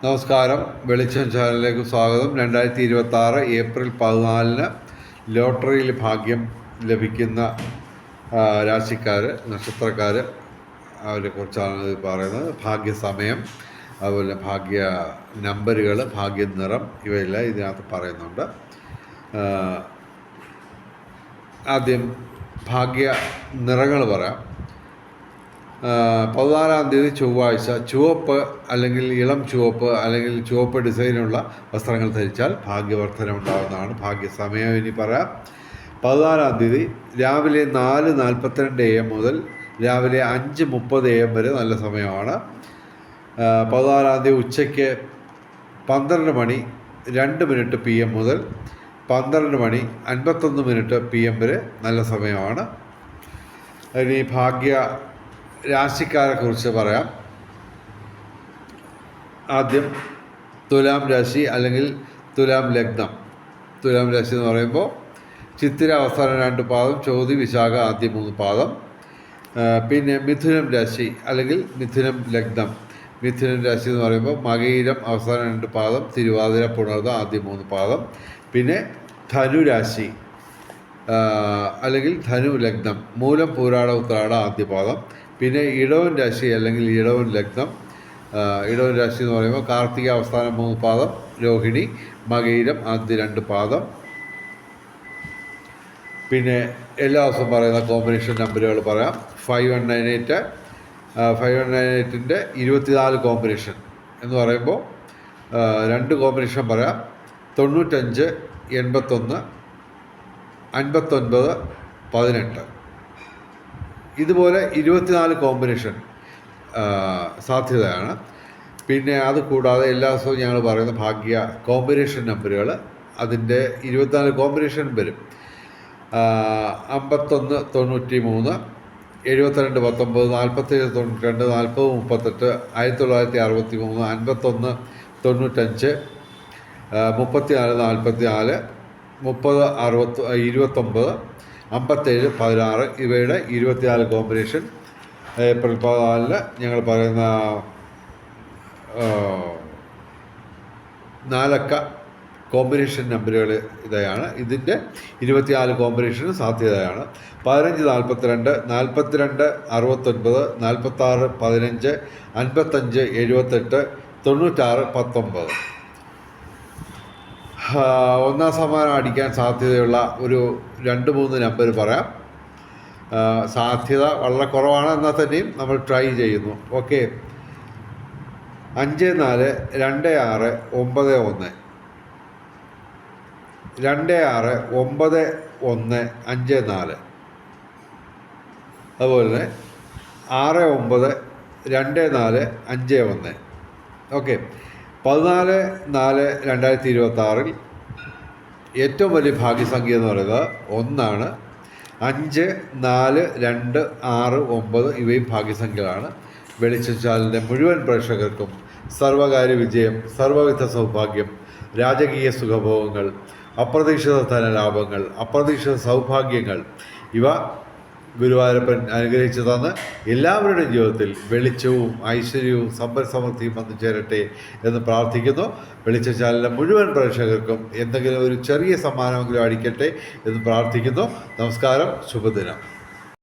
നമസ്കാരം. വെളിച്ചം ചാനലിലേക്ക് സ്വാഗതം. 2026 ഏപ്രിൽ 14 ലോട്ടറിയിൽ ഭാഗ്യം ലഭിക്കുന്ന രാശിക്കാർ, നക്ഷത്രക്കാർ, അവരെക്കുറിച്ചാണ് ഇത് പറയുന്നത്. ഭാഗ്യസമയം, അതുപോലെ ഭാഗ്യ നമ്പറുകൾ, ഭാഗ്യ നിറം, ഇവയെല്ലാം ഇതിനകത്ത് പറയുന്നുണ്ട്. ആദ്യം ഭാഗ്യ നിറങ്ങൾ പറയാം. 14-ാം തീയതി ചൊവ്വാഴ്ച ചുവപ്പ് അല്ലെങ്കിൽ ഇളം ചുവപ്പ് അല്ലെങ്കിൽ ചുവപ്പ് ഡിസൈനുള്ള വസ്ത്രങ്ങൾ ധരിച്ചാൽ ഭാഗ്യവർദ്ധന ഉണ്ടാകുന്നതാണ്. ഭാഗ്യസമയം ഇനി പറയാം. 14-ാം തീയതി രാവിലെ 4:42 AM മുതൽ രാവിലെ 5:30 AM വരെ നല്ല സമയമാണ്. 14-ാം തീയതി ഉച്ചയ്ക്ക് 12 മണി 2 PM മുതൽ 12 മണി 51 PM വരെ നല്ല സമയമാണ്. ഇനി ഭാഗ്യ രാശിക്കാരെ കുറിച്ച് പറയാം. ആദ്യം തുലാം രാശി അല്ലെങ്കിൽ തുലാം ലഗ്നം. തുലാം രാശി എന്ന് പറയുമ്പോൾ ചിത്തിര അവസാനം 2 പാദം, ചോതി വിശാഖ ആദ്യ 3 പാദം. പിന്നെ മിഥുനം രാശി അല്ലെങ്കിൽ മിഥുനം ലഗ്നം. മിഥുനം രാശി എന്ന് പറയുമ്പോൾ മകയിരം അവസാനം 2 പാദം, തിരുവാതിര പുണർത ആദ്യ 3 പാദം. പിന്നെ ധനുരാശി അല്ലെങ്കിൽ ധനു ലഗ്നം, മൂലം പൂരാട ഉത്രാട ആദ്യ പാദം. പിന്നെ ഇടവൻ രാശി അല്ലെങ്കിൽ ഇടവൻ ലഗ്നം. ഇടവൻ രാശി എന്ന് പറയുമ്പോൾ കാർത്തിക അവസാനം 3 പാദം, രോഹിണി മകയിരം ആദ്യ 2 പാദം. പിന്നെ എല്ലാ ദിവസവും പറയുന്ന കോമ്പിനേഷൻ നമ്പറുകൾ പറയാം. 5198 5198ൻ്റെ 24 കോമ്പിനേഷൻ എന്ന് പറയുമ്പോൾ 2 കോമ്പിനേഷൻ പറയാം. 95 81 59 18. ഇതുപോലെ 24 കോമ്പിനേഷൻ സാധ്യതയാണ്. പിന്നെ അതുകൂടാതെ എല്ലാ ദിവസവും ഞങ്ങൾ പറയുന്ന ഭാഗ്യ കോമ്പിനേഷൻ നമ്പറുകൾ, അതിൻ്റെ 24 കോമ്പിനേഷൻ വരും. 51 93 72 19 47 92 40 38 1963 51 95 34 44 30 60 29 57 16 ഇവയുടെ 24 കോമ്പിനേഷൻ ഏപ്രിൽ 14 ഞങ്ങൾ പറയുന്ന 4 അക്ക കോമ്പിനേഷൻ നമ്പറുകൾ ഇതാണ്. ഇതിൻ്റെ 24 കോമ്പിനേഷൻ സാധ്യതയാണ്. 15 42 42 69 46 15 55 78 96 19. ഒന്നാം സമ്മാനം അടിക്കാൻ സാധ്യതയുള്ള ഒരു 2-3 നമ്പർ പറയാം. സാധ്യത വളരെ കുറവാണ്, എന്നാൽ തന്നെയും നമ്മൾ ട്രൈ ചെയ്യുന്നു. ഓക്കെ. 54 26 91 26 91 54. അതുപോലെ തന്നെ 69 24 51. ഓക്കെ. 14/4/2026 ഏറ്റവും വലിയ ഭാഗ്യസംഖ്യ എന്ന് പറയുന്നത് 1 5 4 2 6 9 ഇവയും ഭാഗ്യസംഖ്യകളാണ്. വെളിച്ചം ചാനലിൻ്റെ മുഴുവൻ പ്രേക്ഷകർക്കും സർവകാര്യ വിജയം, സർവവിധ സൗഭാഗ്യം, രാജകീയ സുഖഭോഗങ്ങൾ, അപ്രതീക്ഷിത ധനലാഭങ്ങൾ, അപ്രതീക്ഷിത സൗഭാഗ്യങ്ങൾ ഇവ ഗുരുവായൂരപ്പൻ അനുഗ്രഹിച്ചു തന്ന് എല്ലാവരുടെയും ജീവിതത്തിൽ വെളിച്ചവും ഐശ്വര്യവും സമ്പൽ സമൃദ്ധിയും വന്നു ചേരട്ടെ എന്ന് പ്രാർത്ഥിക്കുന്നു. വെളിച്ചം ചാനലിലെ മുഴുവൻ പ്രേക്ഷകർക്കും എന്തെങ്കിലും ഒരു ചെറിയ സമ്മാനമെങ്കിലും അടിക്കട്ടെ എന്ന് പ്രാർത്ഥിക്കുന്നു. നമസ്കാരം. ശുഭദിനം.